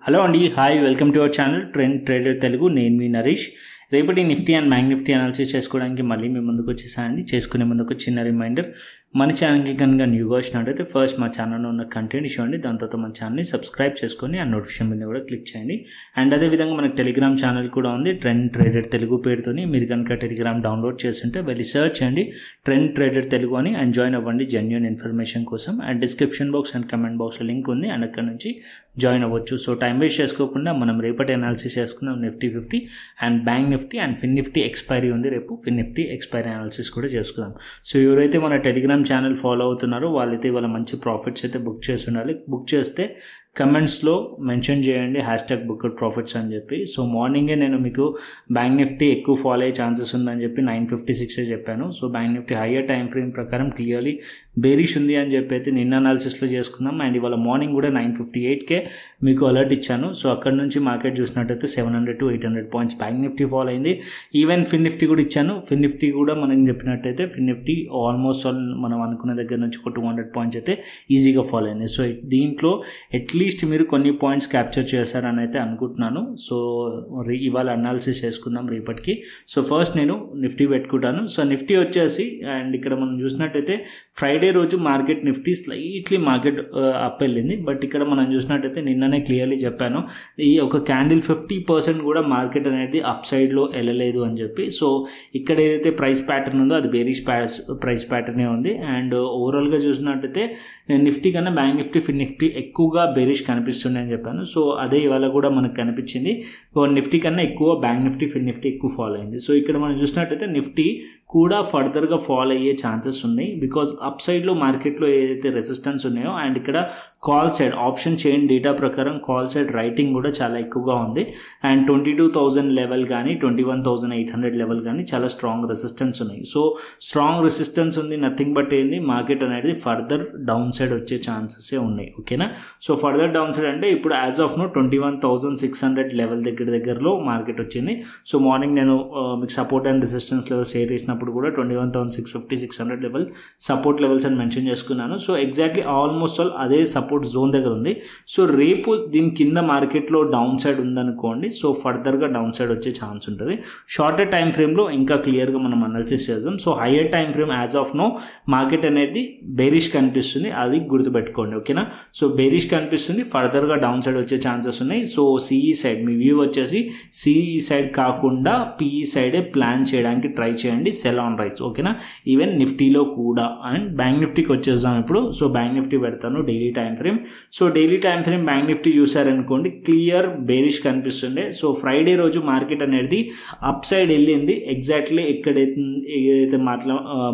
Hello అండి, hi, welcome to our channel trend trader Telugu. నేను మీ నరేష్. రేపటి Nifty and bank Nifty analysis చేసుకోవడానికి మళ్ళీ మీ ముందుకు వచ్చేసానండి. చేసుకునే ముందు ఒక చిన్న రిమైండర్, మన ఛానల్కి కనుక న్యూగా వచ్చినట్టయితే ఫస్ట్ మా ఛానల్లో ఉన్న కంటెంట్ చూడండి, దాని తర్వాత మన ఛానల్ని సబ్స్క్రైబ్ చేసుకొని ఆ నోటిఫికేషన్ బిల్ని కూడా క్లిక్ చేయండి. అండ్ అదేవిధంగా మనకు టెలిగ్రామ్ ఛానల్ కూడా ఉంది, ట్రెండ్ ట్రేడర్ తెలుగు పేరుతోని. మీరు కనుక టెలిగ్రామ్ డౌన్లోడ్ చేస్తుంటే వెళ్ళి సర్చ్ చేయండి ట్రెండ్ ట్రేడర్ తెలుగు అని, అండ్ జాయిన్ అవ్వండి జెన్యూన్ ఇన్ఫర్మేషన్ కోసం. And description box and comment బాక్స్లో లింక్ ఉంది, అండ్ అక్కడ నుంచి జాయిన్ అవ్వచ్చు. సో టైం వేస్ట్ చేసుకోకుండా మనం రేపటి అనాలిసిస్ చేసుకుందాం. Nifty 50 and bank Nifty and fin Nifty expiry ఉంది రేపు. ఫిన్ నిఫ్టీ ఎక్స్పైరీ అనాలిసిస్ కూడా చేసుకుందాం. సో ఎవరైతే మన టెలిగ్రామ్ ఛానల్ ఫాలో అవుతున్నారో వాళ్ళైతే ఇవాళ మంచి ప్రాఫిట్స్ అయితే బుక్ చేసి ఉండాలి. బుక్ చేస్తే కమెంట్స్లో మెన్షన్ చేయండి #booked profits అని చెప్పి. సో మార్నింగే నేను మీకు బ్యాంక్ నిఫ్టీ ఎక్కువ ఫాలో అయ్యే ఛాన్సెస్ ఉందని చెప్పి 956 చెప్పాను. So bank Nifty higher time frame ప్రకారం క్లియర్లీ బేరిష్ ఉంది అని చెప్పి అయితే నిన్న అనాలిసిస్లో చేసుకుందాం. అండ్ ఇవాళ మార్నింగ్ కూడా 958కే మీకు అలర్ట్ ఇచ్చాను. సో అక్కడ నుంచి మార్కెట్ చూసినట్టయితే 700 to 800 points bank Nifty follow అయింది. ఈవెన్ ఫిన్ నిఫ్టీ కూడా ఇచ్చాను. ఫిన్ నిఫ్టీ కూడా మనం చెప్పినట్టయితే ఫిన్ నిఫ్టీ ఆల్మోస్ట్ ఆల్ మనం అనుకున్న దగ్గర నుంచి ఒక 200 పాయింట్స్ అయితే ఈజీగా ఫాలో అయింది. సో దీంట్లో అట్లీస్ట్ మీరు కొన్ని పాయింట్స్ క్యాప్చర్ చేశారని అయితే అనుకుంటున్నాను. సో ఇవాళ అనాలిసిస్ చేసుకుందాం రేపటికి. సో ఫస్ట్ నేను నిఫ్టీ పెట్టుకుంటాను. సో నిఫ్టీ వచ్చేసి, అండ్ ఇక్కడ మనం చూసినట్టయితే ఫ్రైడే రోజు market Nifty slightly market up వెళ్ళింది. బట్ ఇక్కడ మనం చూసినట్టయితే నిన్ననే క్లియర్లీ చెప్పాను, ఈ ఒక క్యాండిల్ 50% కూడా మార్కెట్ అనేది అప్ సైడ్లో వెళ్ళలేదు అని చెప్పి. సో ఇక్కడ ఏదైతే ప్రైస్ ప్యాటర్న్ ఉందో అది బేరిష్ ప్రైస్ ప్యాటర్నే ఉంది. అండ్ ఓవరాల్గా చూసినట్టయితే నిఫ్టీ కన్నా బ్యాంక్ నిఫ్టీ ఫిన్ నిఫ్టీ ఎక్కువగా బేరిష్ కనిపిస్తుంది అని చెప్పాను. సో అదే ఇవాళ కూడా మనకు కనిపించింది. నిఫ్టీ కన్నా ఎక్కువ బ్యాంక్ నిఫ్టీ ఫిన్ నిఫ్టీ ఎక్కువ ఫాలో అయింది. సో ఇక్కడ మనం చూసినట్టయితే నిఫ్టీ కూడా ఫర్దర్గా ఫాలో అయ్యే ఛాన్సెస్ ఉన్నాయి. బికాజ్ అప్ సైడ్లో మార్కెట్లో ఏదైతే రెసిస్టెన్స్ ఉన్నాయో, అండ్ ఇక్కడ call side option chain data ప్రకారం కాల్ సైడ్ రైటింగ్ కూడా చాలా ఎక్కువగా ఉంది. అండ్ 22,000 లెవెల్ కానీ 21,800 లెవెల్ కానీ చాలా స్ట్రాంగ్ రెసిస్టెన్స్ ఉన్నాయి. సో స్ట్రాంగ్ రెసిస్టెన్స్ ఉంది, నథింగ్ బట్ ఏంది మార్కెట్ అనేది ఫర్దర్ డౌన్ సైడ్ వచ్చే ఛాన్సెస్ ఉన్నాయి. ఓకేనా. సో ఫర్దర్ డౌన్ సైడ్ అంటే ఇప్పుడు యాజ్ ఆఫ్ నో 21,600 లెవెల్ దగ్గరలో మార్కెట్ వచ్చింది. సో మార్నింగ్ నేను మీకు support and resistance level share చేసిన అప్పుడు కూడా 21,650 600 లెవెల్ సపోర్ట్ లెవెల్స్ అని మెన్షన్ చేసుకున్నాను. సో ఎగ్జాక్ట్లీ ఆల్మోస్ట్ ఆల్ అదే సపోర్ట్ జోన్ దగ్గర ఉంది. సో రేపు దీని కింద మార్కెట్లో డౌన్ సైడ్ ఉందనుకోండి, సో ఫర్దర్గా డౌన్ సైడ్ వచ్చే ఛాన్స్ ఉంటుంది. షార్టర్ టైం ఫ్రేమ్లో ఇంకా క్లియర్గా మనం అనాలిసిస్ చేద్దాం. So higher time frame as of now market అనేది బేరిష్ కనిపిస్తుంది, అది గుర్తుపెట్టుకోండి. ఓకేనా. సో బేరిష్ కనిపిస్తుంది, ఫర్దర్గా డౌన్ సైడ్ వచ్చే ఛాన్సెస్ ఉన్నాయి. సో సిఈ సైడ్ మీ వ్యూ వచ్చేసి సిఈ సైడ్ కాకుండా పిఈ సైడే ప్లాన్ చేయడానికి ట్రై చేయండి, సెల్ ఆన్ రైస్. ఓకేనా. ఈవెన్ నిఫ్టీలో కూడా. అండ్ బ్యాంక్ నిఫ్టీకి వచ్చేద్దాం ఇప్పుడు. సో బ్యాంక్ నిఫ్టీ పెడతాను daily time frame. So daily time frame bank Nifty చూసారనుకోండి, క్లియర్ బేరిష్ కనిపిస్తుండే. సో ఫ్రైడే రోజు మార్కెట్ అనేది అప్ సైడ్ వెళ్ళింది. ఎగ్జాక్ట్లీ ఏదైతే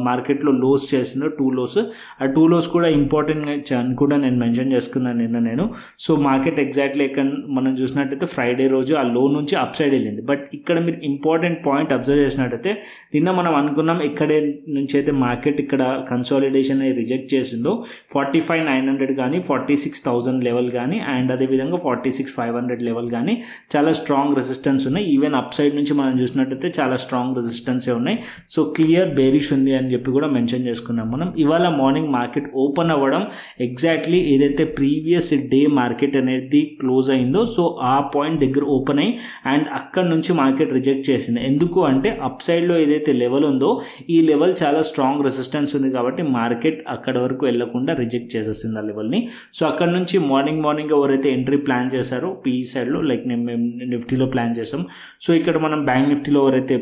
మార్కెట్లో లోస్ చేసిందో 2 లోస్, ఆ 2 లోస్ కూడా ఇంపార్టెంట్ అని కూడా నేను మెన్షన్ చేసుకున్నాను నిన్న నేను. సో మార్కెట్ ఎగ్జాక్ట్లీ ఇక్కడ మనం చూసినట్టయితే ఫ్రైడే రోజు ఆ లో నుంచి అప్ సైడ్ వెళ్ళింది. బట్ ఇక్కడ మీరు ఇంపార్టెంట్ పాయింట్ అబ్జర్వ్ చేసినట్టయితే నిన్న మనం అనుకున్నాం ఎక్కడే నుంచి అయితే మార్కెట్ ఇక్కడ కన్సాలిడేషన్ రిజెక్ట్ చేసిందో 45,900 కానీ 46,000 లెవెల్ కానీ, అండ్ అదేవిధంగా 46,500 లెవెల్ కానీ చాలా స్ట్రాంగ్ రెసిస్టెన్స్ ఉన్నాయి. ఈవెన్ అప్ సైడ్ నుంచి మనం చూసినట్టయితే చాలా స్ట్రాంగ్ రెసిస్టెన్సే ఉన్నాయి. సో క్లియర్ బేరిష్ ఉంది అని చెప్పి కూడా మెన్షన్ చేసుకున్నాం మనం. ఇవాళ మార్నింగ్ మార్కెట్ ఓపెన్ అవ్వడం ఎగ్జాక్ట్లీ ఏదైతే ప్రీవియస్ డే మార్కెట్ అనేది క్లోజ్ అయిందో, సో ఆ పాయింట్ దగ్గర ఓపెన్ అయ్యి అండ్ అక్కడ నుంచి మార్కెట్ రిజెక్ట్ చేసింది. ఎందుకు అంటే అప్ సైడ్లో ఏదైతే లెవెల్ ఉందో ఈ లెవెల్ చాలా స్ట్రాంగ్ రెసిస్టెన్స్ ఉంది కాబట్టి మార్కెట్ అక్కడ వరకు వెళ్లకుండా రిజెక్ట్ చేసేసింది ఆ లెవెల్ని. సో అక్కడ నుంచి మార్నింగ్ ఎవరైతే ఎంట్రీ ప్లాన్ చేశారో పిఈ సైడ్లో, లైక్ మేము నిఫ్టీలో ప్లాన్ చేసాం. సో ఇక్కడ మనం బ్యాంక్ నిఫ్టీలో ఎవరైతే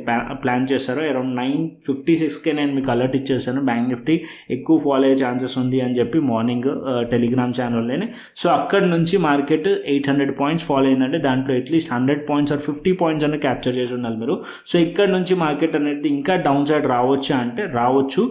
ప్లాన్ చేశారో అరౌండ్ 956కే నేను మీకు అలర్ట్ ఇచ్చేసాను, బ్యాంక్ నిఫ్టీ ఎక్కువ ఫాలో అయ్యే ఛాన్సెస్ ఉంది అని చెప్పి మార్నింగ్ టెలిగ్రామ్ ఛానల్లోనే. సో అక్కడ నుంచి మార్కెట్ 800 పాయింట్స్ ఫాలో అయిందంటే దాంట్లో అట్లీస్ట్ 100 పాయింట్స్ ఆర్ 50 పాయింట్స్ అనేది క్యాప్చర్ చేసి ఉండాలి మీరు. సో ఇక్కడ నుంచి మార్కెట్ అనేది ఇంకా డౌన్ సైడ్ రావచ్చా అంటే రావచ్చు.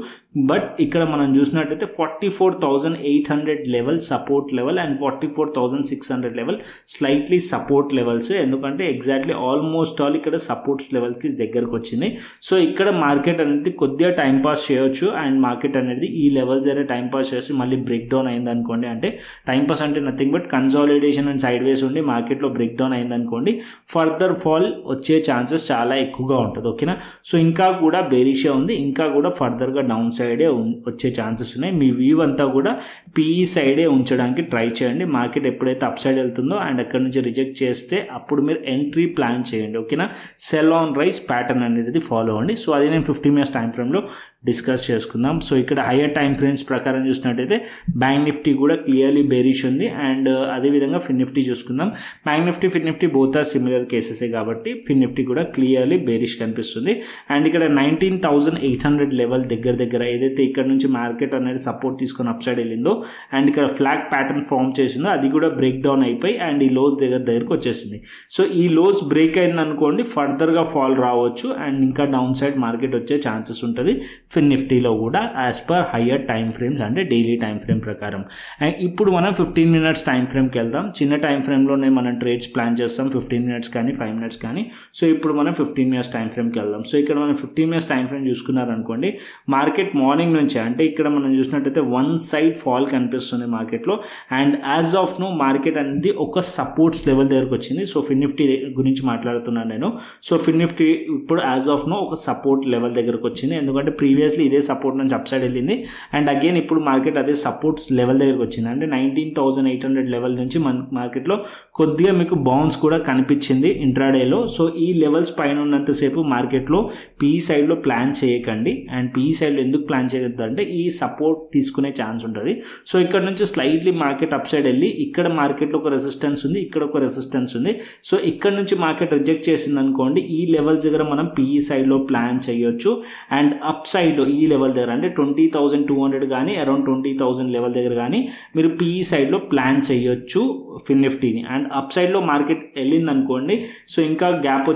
బట్ ఇక్కడ మనం చూసినట్టయితే 44,800 level support level and 44,600 level slightly support levels. ఎందుకంటే ఎగ్జాక్ట్లీ ఆల్మోస్ట్ ఆల్ ఇక్కడ సపోర్ట్స్ లెవెల్స్కి దగ్గరకు వచ్చింది. సో ఇక్కడ మార్కెట్ అనేది కొద్దిగా టైం పాస్ చేయొచ్చు. అండ్ మార్కెట్ అనేది ఈ లెవెల్స్ అయితే టైం పాస్ చేసి మళ్ళీ బ్రేక్ డౌన్ అయింది అనుకోండి, అంటే టైం పాస్ అంటే nothing but consolidation and side వేస్ ఉండి మార్కెట్లో బ్రేక్ డౌన్ అయింది అనుకోండి, ఫర్దర్ ఫాల్ వచ్చే ఛాన్సెస్ చాలా ఎక్కువగా ఉంటుంది. ఓకేనా. సో ఇంకా కూడా బేరిషే ఉంది, ఇంకా కూడా ఫర్దర్గా డౌన్ సైడే వచ్చే ఛాన్సెస్ ఉన్నాయి. మీ వ్యూ అంతా కూడా పీఈ సైడే ఉంచడానికి ట్రై చేయండి. మార్కెట్ ఎప్పుడైతే అప్ సైడ్ వెళ్తుందో అండ్ అక్కడ నుంచి రిజెక్ట్ చేస్తే అప్పుడు మీరు ఎంట్రీ ప్లాన్ చేయండి. ఓకేనా, సెల్ ఆన్ రైస్ ప్యాటర్న్ అనేది ఫాలో అవ్వండి. సో అది నేను 15 minutes టైం ఫ్రేమ్లో డిస్కస్ చేసుకుందాం. సో ఇక్కడ హయ్యర్ టైం ఫ్రేమ్స్ ప్రకారం చూసినట్టయితే బ్యాంక్ నిఫ్టీ కూడా క్లియర్లీ బేరిష్ ఉంది. అండ్ అదేవిధంగా ఫిన్ నిఫ్టీ చూసుకుందాం. Bank Nifty fin Nifty both are similar కేసెసే కాబట్టి ఫిన్ నిఫ్టీ కూడా క్లియర్లీ బేరిష్ కనిపిస్తుంది. అండ్ ఇక్కడ 19,800 లెవెల్ దగ్గర ఏదైతే ఇక్కడ నుంచి మార్కెట్ అనేది సపోర్ట్ తీసుకొని అప్ సైడ్ వెళ్ళిందో అండ్ ఇక్కడ ఫ్లాగ్ ప్యాటర్న్ ఫామ్ చేసిందో అది కూడా బ్రేక్ డౌన్ అయిపోయి అండ్ ఈ లోస్ దగ్గరకు వచ్చేసింది. సో ఈ లోస్ బ్రేక్ అయింది అనుకోండి, ఫర్దర్గా ఫాల్ రావచ్చు అండ్ ఇంకా డౌన్ సైడ్ మార్కెట్ వచ్చే ఛాన్సెస్ ఉంటుంది ఫిన్ నిఫ్టీలో కూడా as per higher time frames అంటే డైలీ టైం ఫ్రేమ్ ప్రకారం. అండ్ ఇప్పుడు మనం 15 minutes టైం ఫ్రేమ్కి వెళ్దాం. చిన్న టైం ఫ్రేమ్లోనే మనం ట్రేడ్స్ ప్లాన్ చేస్తాం, 15 minutes కానీ 5 minutes కానీ. సో ఇప్పుడు మనం 15 minutes టైం ఫ్రేమ్కి వెళ్దాం. సో ఇక్కడ మనం 15 minutes టైం ఫ్రేమ్ చూసుకున్నారనుకోండి, మార్కెట్ మార్నింగ్ నుంచి అంటే ఇక్కడ మనం చూసినట్టయితే వన్ సైడ్ ఫాల్ కనిపిస్తుంది మార్కెట్లో. And as of now market అనేది ఒక సపోర్ట్స్ లెవెల్ దగ్గరకు వచ్చింది. సో ఫిన్ నిఫ్టీ గురించి మాట్లాడుతున్నాను నేను. సో ఫిన్ నిఫ్టీ ఇప్పుడు యాజ్ ఆఫ్ నో ఒక సపోర్ట్ లెవెల్ దగ్గరకు వచ్చింది, ఎందుకంటే ప్రీవియస్లీ ఇదే సపోర్ట్ నుంచి అప్ సైడ్ వెళ్ళింది. అండ్ అగైన్ ఇప్పుడు మార్కెట్ అదే సపోర్ట్స్ లెవెల్ దగ్గరకు వచ్చింది. అంటే 19,800 లెవెల్ నుంచి మార్కెట్లో కొద్దిగా మీకు బౌన్స్ కూడా కనిపించింది ఇంట్రాడేలో. సో ఈ లెవెల్స్ పైన ఉన్నంతసేపు మార్కెట్లో పీ సైడ్లో ప్లాన్ చేయకండి. అండ్ పీ సైడ్లో ఎందుకు ప్లాన్ చేయొద్దు అంటే ఈ సపోర్ట్ తీసుకునే ఛాన్స్ ఉంటుంది. సో ఇక్కడ నుంచి స్లైట్లీ మార్కెట్ అప్ సైడ్ వెళ్ళి ఇక్కడ మార్కెట్లో ఒక రెసిస్టెన్స్ ఉంది, ఇక్కడ ఒక రెసిస్టెన్స్ ఉంది. సో ఇక్కడ నుంచి మార్కెట్ రిజెక్ట్ చేసింది అనుకోండి, ఈ లెవెల్స్ దగ్గర మనం పీఈ సైడ్లో ప్లాన్ చేయొచ్చు. అండ్ అప్ సైడ్ ఈ లెవెల్ దగ్గర అంటే 20,200 కానీ అరౌండ్ 20,000 లెవెల్ దగ్గర కానీ మీరు పీఈ సైడ్లో ప్లాన్ చేయొచ్చు ఫిన్ నిఫ్టీని. అండ్ అప్ సైడ్లో మార్కెట్ వెళ్ళింది అనుకోండి, సో ఇంకా గ్యాప్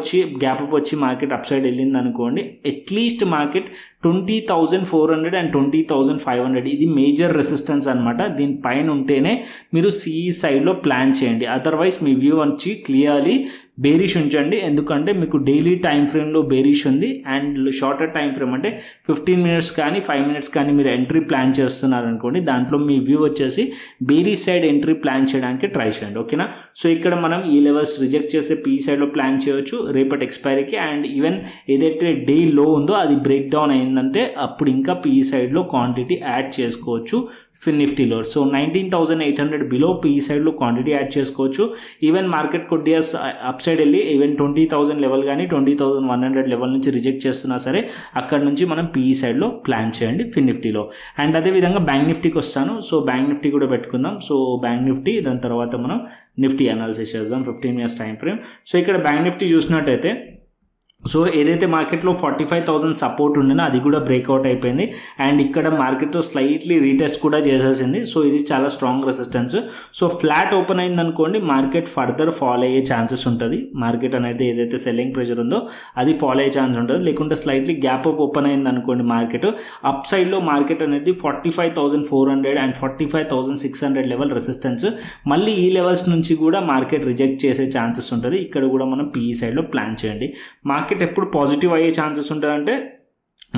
అప్ వచ్చి మార్కెట్ అప్ సైడ్ వెళ్ళింది అనుకోండి, అట్లీస్ట్ మార్కెట్ 20,400 అండ్ 20,500 ఇది మేజర్ రెసిస్టెన్స్ అనమాట. దీనిపైన ఉంటేనే మీరు సిఈ సైడ్లో ప్లాన్ చేయండి. అదర్వైజ్ మీ వ్యూ వచ్చి క్లియర్లీ బేరిష్ ఉంచండి, ఎందుకంటే మీకు డైలీ టైం ఫ్రేమ్లో బేరిష్ ఉంది. అండ్ షార్టర్ టైం ఫ్రేమ్ అంటే 15 minutes కానీ 5 minutes కానీ మీరు ఎంట్రీ ప్లాన్ చేస్తున్నారు అనుకోండి, దాంట్లో మీ వ్యూ వచ్చేసి బేరిష్ సైడ్ ఎంట్రీ ప్లాన్ చేయడానికి ట్రై చేయండి. ఓకేనా, సో ఇక్కడ మనం ఈ లెవెల్స్ రిజెక్ట్ చేస్తే పీ సైడ్లో ప్లాన్ చేయొచ్చు రేపటి ఎక్స్పైరీకి. అండ్ ఈవెన్ ఏదైతే డే లో ఉందో అది బ్రేక్ డౌన్ అయిందంటే అప్పుడు ఇంకా పీ సైడ్లో క్వాంటిటీ యాడ్ చేసుకోవచ్చు ఫిన్ నిఫ్టీలో. సో 19,800 బిలో పీ సైడ్లో క్వాంటిటీ యాడ్ చేసుకోవచ్చు. ఈవెన్ మార్కెట్ కొద్దిగా అప్ సైడ్ వెళ్ళి ఈవెన్ 20,000 లెవెల్ కానీ 20,100 లెవెల్ నుంచి రిజెక్ట్ చేస్తున్నా సరే అక్కడ నుంచి మనం పీఈ సైడ్లో ప్లాన్ చేయండి ఫిన్ నిఫ్టీలో. అండ్ అదేవిధంగా బ్యాంక్ నిఫ్టీకి వస్తాను. సో బ్యాంక్ నిఫ్టీ కూడా పెట్టుకుందాం. సో బ్యాంక్ నిఫ్టీ దాని తర్వాత మనం నిఫ్టీ అనాలిసిస్ చేద్దాం 15 minutes టైం ఫ్రేమ్. సో ఇక్కడ బ్యాంక్ నిఫ్టీ చూసినట్టయితే సో ఏదైతే మార్కెట్లో 45,000 సపోర్ట్ ఉండేనో అది కూడా బ్రేక్అవుట్ అయిపోయింది. అండ్ ఇక్కడ మార్కెట్లో స్లైట్లీ రీటెస్ట్ కూడా చేసేసింది. సో ఇది చాలా strong resistance. So flat open అయింది అనుకోండి, మార్కెట్ ఫర్దర్ ఫాల్ అయ్యే ఛాన్సెస్ ఉంటుంది. మార్కెట్ అనేది ఏదైతే సెల్లింగ్ ప్రెషర్ ఉందో అది ఫాల్ అయ్యే ఛాన్స్ ఉంటుంది. లేకుంటే స్లైట్లీ గ్యాప్ అప్ ఓపెన్ అయింది అనుకోండి, మార్కెట్ అప్ సైడ్లో మార్కెట్ అనేది 45,400 అండ్ 45,600 లెవెల్ రెసిస్టెన్స్. మళ్ళీ ఈ లెవెల్స్ నుంచి కూడా మార్కెట్ రిజెక్ట్ చేసే ఛాన్సెస్ ఉంటుంది. ఇక్కడ కూడా మనం పీఈ సైడ్లో ప్లాన్ చేయండి. మార్కెట్ ఎప్పుడు పాజిటివ్ అయ్యే ఛాన్సెస్ ఉంటుందంటే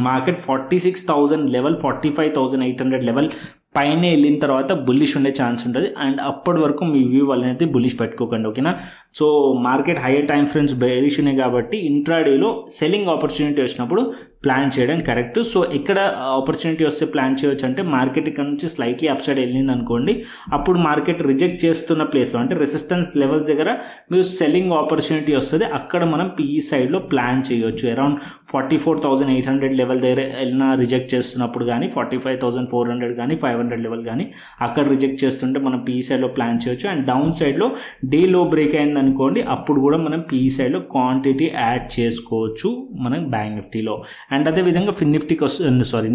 మార్కెట్ 46,000 లెవెల్ 45,800 లెవెల్ పైన వెళ్ళిన తర్వాత బుల్లిష్ ఉండే ఛాన్స్ ఉంటుంది. అండ్ అప్పటి వరకు మీ వ్యూ వాళ్ళనైతే బుల్లిష్ పెట్టుకోకండి. ఓకేనా, so market hire time frames bearish ఉన్నాయి కాబట్టి ఇంట్రాడేలో సెల్లింగ్ ఆపర్చునిటీ వచ్చినప్పుడు ప్లాన్ చేయడం కరెక్ట్. సో ఇక్కడ ఆపర్చునిటీ వస్తే ప్లాన్ చేయొచ్చు అంటే మార్కెట్ ఇక్కడ నుంచి స్లైట్లీ అప్ సైడ్ వెళ్ళింది అనుకోండి, అప్పుడు మార్కెట్ రిజెక్ట్ చేస్తున్న ప్లేస్లో అంటే రెసిస్టెన్స్ లెవెల్స్ దగ్గర మీరు సెల్లింగ్ ఆపర్చునిటీ వస్తుంది. అక్కడ మనం పీఈ సైడ్లో ప్లాన్ చేయొచ్చు. అరౌండ్ 44,800 లెవెల్ దగ్గర వెళ్ళినా రిజెక్ట్ చేస్తున్నప్పుడు కానీ 45,400 కానీ 500 లెవెల్ కానీ అక్కడ రిజెక్ట్ చేస్తుంటే మనం పీఈ సైడ్లో ప్లాన్ చేయొచ్చు. అండ్ డౌన్ సైడ్లో డే లో బ్రేక్ అయింది అనుకోండి, అప్పుడు కూడా మనం పీఈ సైడ్లో క్వాంటిటీ యాడ్ చేసుకోవచ్చు మనం బ్యాంక్ నిఫ్టీలో. అండ్ అదేవిధంగా ఫిన్ నిఫ్టీకి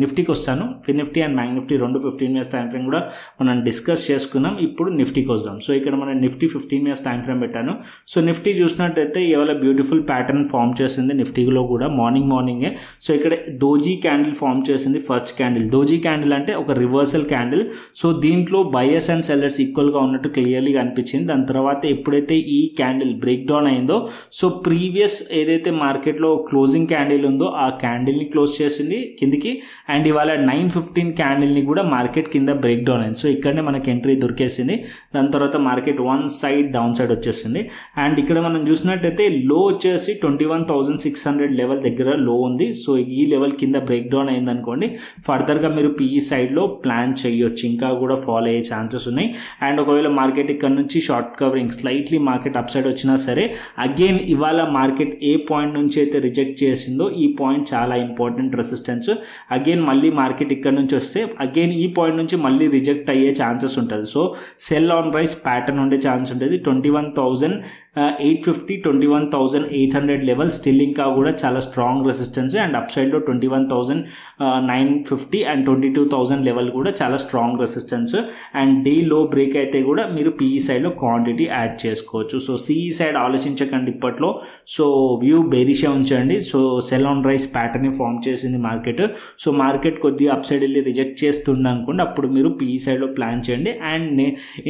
నిఫ్టీకి వస్తాను. ఫిన్ నిఫ్టీ అండ్ బ్యాంక్ నిఫ్టీ రెండు 15 minutes టైం ఫ్రేమ్ కూడా మనం డిస్కస్ చేసుకున్నాం. ఇప్పుడు నిఫ్టీకి వద్దాం. సో ఇక్కడ మనం నిఫ్టీ 15 minutes టైం ఫ్రేమ్ పెట్టాను. సో నిఫ్టీ చూసినట్టయితే ఇవాళ బ్యూటిఫుల్ ప్యాటర్న్ ఫామ్ చేసింది నిఫ్టీలో కూడా మార్నింగే. సో ఇక్కడ దోజీ క్యాండిల్ ఫామ్ చేసింది. ఫస్ట్ క్యాండిల్ దోజీ క్యాండిల్ అంటే ఒక రివర్సల్ క్యాండిల్. సో దీంట్లో బయర్స్ అండ్ సెల్లర్స్ ఈక్వల్గా ఉన్నట్టు క్లియర్లీగా అనిపించింది. దాని తర్వాత ఎప్పుడైతే ఈ క్యాండిల్ బ్రేక్ డౌన్ అయిందో, సో ప్రీవియస్ ఏదైతే మార్కెట్లో క్లోజింగ్ క్యాండిల్ ఉందో ఆ క్యాండిల్ క్యాండిల్ని క్లోజ్ చేసింది కిందికి, అండ్ ఇవాళ 9:15 క్యాండిల్ని కూడా మార్కెట్ కింద బ్రేక్ డౌన్ అయింది. సో ఇక్కడనే మనకి ఎంట్రీ దొరికేసింది. దాని తర్వాత market one side down side వచ్చేసింది. అండ్ ఇక్కడ మనం చూసినట్టయితే లో వచ్చేసి 21,600 లెవెల్ దగ్గర లో ఉంది. సో ఈ లెవెల్ కింద బ్రేక్ డౌన్ అయింది అనుకోండి, ఫర్దర్గా మీరు పిఈ సైడ్లో ప్లాన్ చేయొచ్చు, ఇంకా కూడా ఫాలో అయ్యే ఛాన్సెస్ ఉన్నాయి. అండ్ ఒకవేళ మార్కెట్ ఇక్కడ నుంచి short covering slightly market up side వచ్చినా సరే, అగైన్ ఇవాళ మార్కెట్ ఏ పాయింట్ నుంచి అయితే రిజెక్ట్ చేసిందో ఈ పాయింట్ చాలా ఇంపార్టెంట్ రెసిస్టెన్స్. అగైన్ మళ్ళీ మార్కెట్ ఇక్కడ నుంచి వస్తే అగైన్ ఈ పాయింట్ నుంచి మళ్ళీ రిజెక్ట్ అయ్యే ఛాన్సెస్ ఉంటుంది. So sell on rise pattern ఉండే ఛాన్స్ ఉంటుంది. 21,850 21,800 లెవెల్ స్టిల్ ఇంకా కూడా చాలా స్ట్రాంగ్ రెసిస్టెన్స్. అండ్ అప్ సైడ్లో 21,950 అండ్ 22,000 లెవెల్ కూడా చాలా స్ట్రాంగ్ రెసిస్టెన్స్. అండ్ డే లో బ్రేక్ అయితే కూడా మీరు పిఈ సైడ్లో క్వాంటిటీ యాడ్ చేసుకోవచ్చు. సో సిఈ సైడ్ ఆలోచించకండి ఇప్పట్లో. సో వ్యూ బేరిషే ఉంచండి. So sell on rise pattern form చేసింది మార్కెట్. సో మార్కెట్ కొద్దిగా అప్ సైడ్ వెళ్ళి రిజెక్ట్ చేస్తుంది అనుకోండి, అప్పుడు మీరు పిఈ సైడ్లో ప్లాన్ చేయండి. అండ్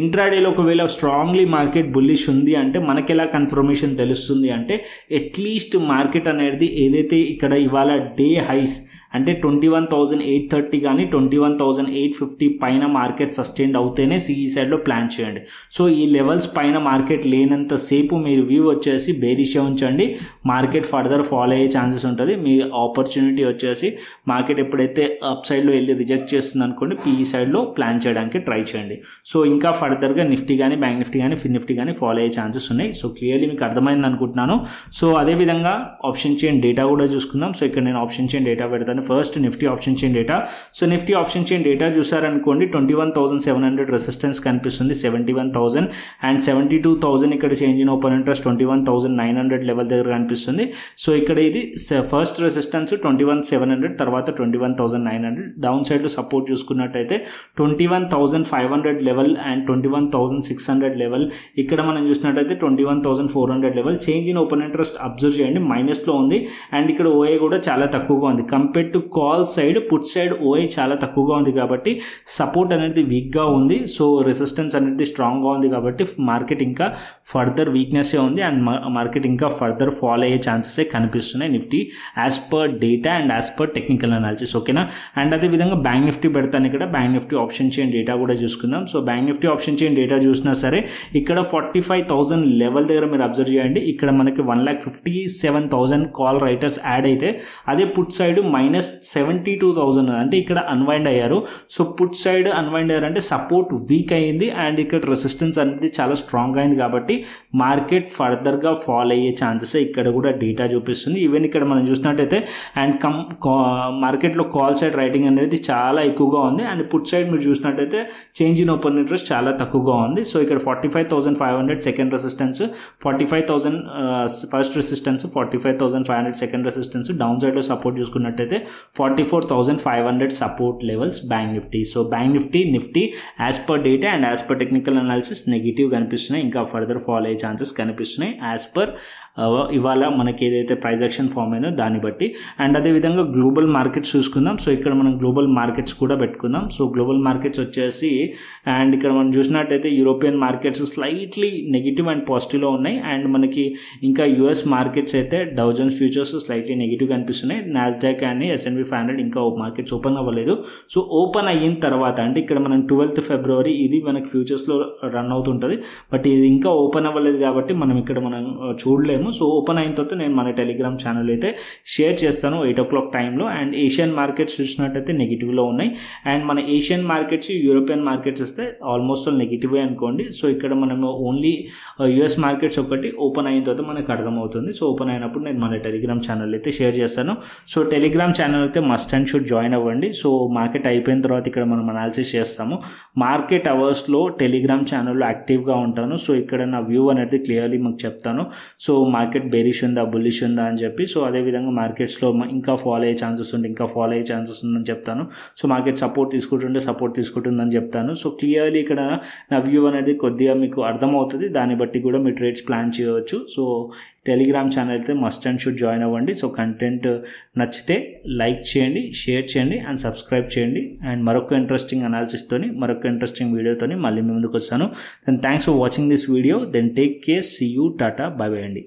ఇంట్రాడేలో ఒకవేళ స్ట్రాంగ్లీ మార్కెట్ బుల్లిష్ ఉంది అంటే మనకి ఎలా కన్ఫర్మేషన్ తెలుస్తుంది అంటే, అట్లీస్ట్ మార్కెట్ అనేది ఏదైతే ఇక్కడ ఇవాళ డే హైస్ అంటే 21,830 కానీ 21,850 పైన మార్కెట్ సస్టైన్ అవుతేనే సిఈ సైడ్లో ప్లాన్ చేయండి. సో ఈ లెవెల్స్ పైన మార్కెట్ లేనంత సేపు మీరు వ్యూ వచ్చేసి బేరిషే ఉంచండి. మార్కెట్ ఫర్దర్ ఫాలో అయ్యే ఛాన్సెస్ ఉంటుంది. మీ ఆపర్చునిటీ వచ్చేసి మార్కెట్ ఎప్పుడైతే అప్ సైడ్లో వెళ్ళి రిజెక్ట్ చేస్తుంది అనుకోండి, పిఈ సైడ్లో ప్లాన్ చేయడానికి ట్రై చేయండి. సో ఇంకా ఫర్దర్గా నిఫ్టీ కానీ బ్యాంక్ నిఫ్టీ కానీ ఫిన్ నిఫ్టీ కానీ ఫాలో అయ్యే ఛాన్సెస్ ఉన్నాయి. సో క్లియర్లీ మీకు అర్థమైంది అనుకుంటున్నాను. సో అదేవిధంగా ఆప్షన్ చైన్ డేటా కూడా చూసుకుందాం. సో ఇక్కడ నేను ఆప్షన్ చైన్ డేటా పెడతాను. First Nifty option chain data. So Nifty option chain data చూసారనుకోండి, 21,700 రెసిస్టెన్స్ కనిపిస్తుంది, 71,000 అండ్ 72,000 ఇక్కడ change in open interest 21,900 level దగ్గర కనిపిస్తుంది. సో ఇక్కడ ఇది ఫస్ట్ రెసిస్టెన్స్ 21,700, తర్వాత 21,900. డౌన్ సైడ్లో సపోర్ట్ చూసుకున్నట్టయితే 21,500 లెవెల్ అండ్ 21,600 లెవెల్. ఇక్కడ మనం చూసినట్టయితే 21,400 level. Change in open interest observe చేయండి, మైనస్లో ఉంది. అండ్ ఇక్కడ ఓఏ కూడా చాలా తక్కువగా ఉంది. Compare to call side, put side ఓఐ చాలా తక్కువగా ఉంది కాబట్టి సపోర్ట్ అనేది వీక్గా ఉంది. సో రెసిస్టెన్స్ అనేది స్ట్రాంగ్గా ఉంది కాబట్టి మార్కెట్ ఇంకా ఫర్దర్ వీక్నెస్సే ఉంది. అండ్ మార్కెట్ ఇంకా ఫర్దర్ ఫాలో అయ్యే ఛాన్సెసే కనిపిస్తున్నాయి Nifty as per data and as per technical analysis. ఓకేనా. అండ్ అదేవిధంగా బ్యాంక్ నిఫ్టీ పెడతాను. ఇక్కడ bank Nifty option chain data కూడా చూసుకుందాం. So bank Nifty option chain data చూసినా సరే ఇక్కడ 45,000 లెవెల్ దగ్గర మీరు అబ్జర్వ్ చేయండి. ఇక్కడ మనకి 1,57,000 కాల్ రైటర్స్ యాడ్ అయితే, అదే పుట్ సైడ్ -72,000 అంటే ఇక్కడ అన్వైండ్ అయ్యారు. సో పుట్ సైడ్ అన్వైండ్ అయ్యారు అంటే సపోర్ట్ వీక్ అయ్యింది అండ్ ఇక్కడ రెసిస్టెన్స్ అనేది చాలా స్ట్రాంగ్ అయింది కాబట్టి మార్కెట్ ఫర్దర్గా ఫాల్ అయ్యే ఛాన్సెస్ ఇక్కడ కూడా డేటా చూపిస్తుంది. ఈవెన్ ఇక్కడ మనం చూసినట్టయితే అండ్ మార్కెట్లో కాల్ సైడ్ రైటింగ్ అనేది చాలా ఎక్కువగా ఉంది. అండ్ పుట్ సైడ్ మీరు చూసినట్టయితే చేంజ్ ఇన్ ఓపెన్ ఇంట్రెస్ట్ చాలా తక్కువగా ఉంది. సో ఇక్కడ 45,500 second resistance, 45,000 first resistance, 45,500 second resistance. Down సైడ్లో సపోర్ట్ చూసుకున్నట్టయితే 44,500 support levels bank Nifty. So bank Nifty as per data and as per technical analysis negative కనిపిస్తున్నాయి, ఇంకా ఫర్దర్ ఫాలో అయ్యే chances కనిపిస్తున్నాయి యాజ్ పర్ ఇవాళ మనకి ఏదైతే ప్రైస్ యాక్షన్ ఫామ్ అయిందో దాన్ని బట్టి. అండ్ అదేవిధంగా గ్లోబల్ మార్కెట్స్ చూసుకుందాం. సో ఇక్కడ మనం గ్లోబల్ మార్కెట్స్ కూడా పెట్టుకుందాం. సో గ్లోబల్ మార్కెట్స్ వచ్చేసి అండ్ ఇక్కడ మనం చూసినట్టయితే European markets slightly negative and పాజిటివ్లో ఉన్నాయి. అండ్ మనకి ఇంకా యూఎస్ మార్కెట్స్ అయితే Dow Jones futures slightly negative కనిపిస్తున్నాయి. నాస్డాక్ అండ్ S&P 500 ఇంకా మార్కెట్స్ ఓపెన్ అవ్వలేదు. సో ఓపెన్ అయిన తర్వాత అంటే ఇక్కడ మనం 12th ఫిబ్రవరి ఇది మనకి ఫ్యూచర్స్లో రన్ అవుతుంటుంది, బట్ ఇది ఇంకా ఓపెన్ అవ్వలేదు కాబట్టి మనం ఇక్కడ మనం చూడలేము. సో ఓపెన్ అయిన తర్వాత నేను మన టెలిగ్రామ్ ఛానల్ అయితే షేర్ చేస్తాను 8 o'clock టైంలో. అండ్ ఏషియన్ మార్కెట్స్ చూసినట్టయితే నెగిటివ్లో ఉన్నాయి. అండ్ మన ఏషియన్ మార్కెట్స్ యూరోపియన్ మార్కెట్స్ వస్తే ఆల్మోస్ట్ నెగిటివే అనుకోండి. సో ఇక్కడ మనము ఓన్లీ యూఎస్ మార్కెట్స్ ఒకటి ఓపెన్ అయిన తర్వాత మనకు అర్థమవుతుంది. సో ఓపెన్ అయినప్పుడు నేను మన టెలిగ్రామ్ ఛానల్ అయితే షేర్ చేస్తాను. సో టెలిగ్రామ్ ఛానల్ అయితే మస్ట్ అండ్ షుడ్ జాయిన్ అవ్వండి. సో మార్కెట్ అయిపోయిన తర్వాత ఇక్కడ మనం అనాలిసిస్ చేస్తాము. మార్కెట్ అవర్స్లో టెలిగ్రామ్ ఛానల్లో యాక్టివ్గా ఉంటాను. సో ఇక్కడ నా వ్యూ అనేది క్లియర్లీ మీకు చెప్తాను. సో మార్కెట్ బేరిష్ ఉందా బుల్లిష్ ఉందా అని చెప్పి. సో అదేవిధంగా మార్కెట్స్లో ఇంకా ఫాలో అయ్యే ఛాన్సెస్ ఉంది, ఇంకా ఫాలో అయ్యే ఛాన్సెస్ ఉందని చెప్తాను. సో మార్కెట్ సపోర్ట్ తీసుకుంటుందని చెప్తాను. సో క్లియర్లీ ఇక్కడ నా వ్యూ అనేది కొద్దిగా మీకు అర్థమవుతుంది. దాన్ని బట్టి కూడా మీ ట్రేడ్స్ ప్లాన్ చేయవచ్చు. సో టెలిగ్రామ్ ఛానల్ అయితే మస్ట్ అండ్ షుడ్ జాయిన్ అవ్వండి. సో కంటెంట్ నచ్చితే లైక్ చేయండి, షేర్ చేయండి అండ్ సబ్స్క్రైబ్ చేయండి. అండ్ మరొక ఇంట్రెస్టింగ్ అనాలిసిస్తోని మరొక ఇంట్రెస్టింగ్ వీడియోతోని మళ్ళీ మీ ముందుకు వస్తాను. Then thanks for watching this video. Then take care, see you, tata, bye bye అండి.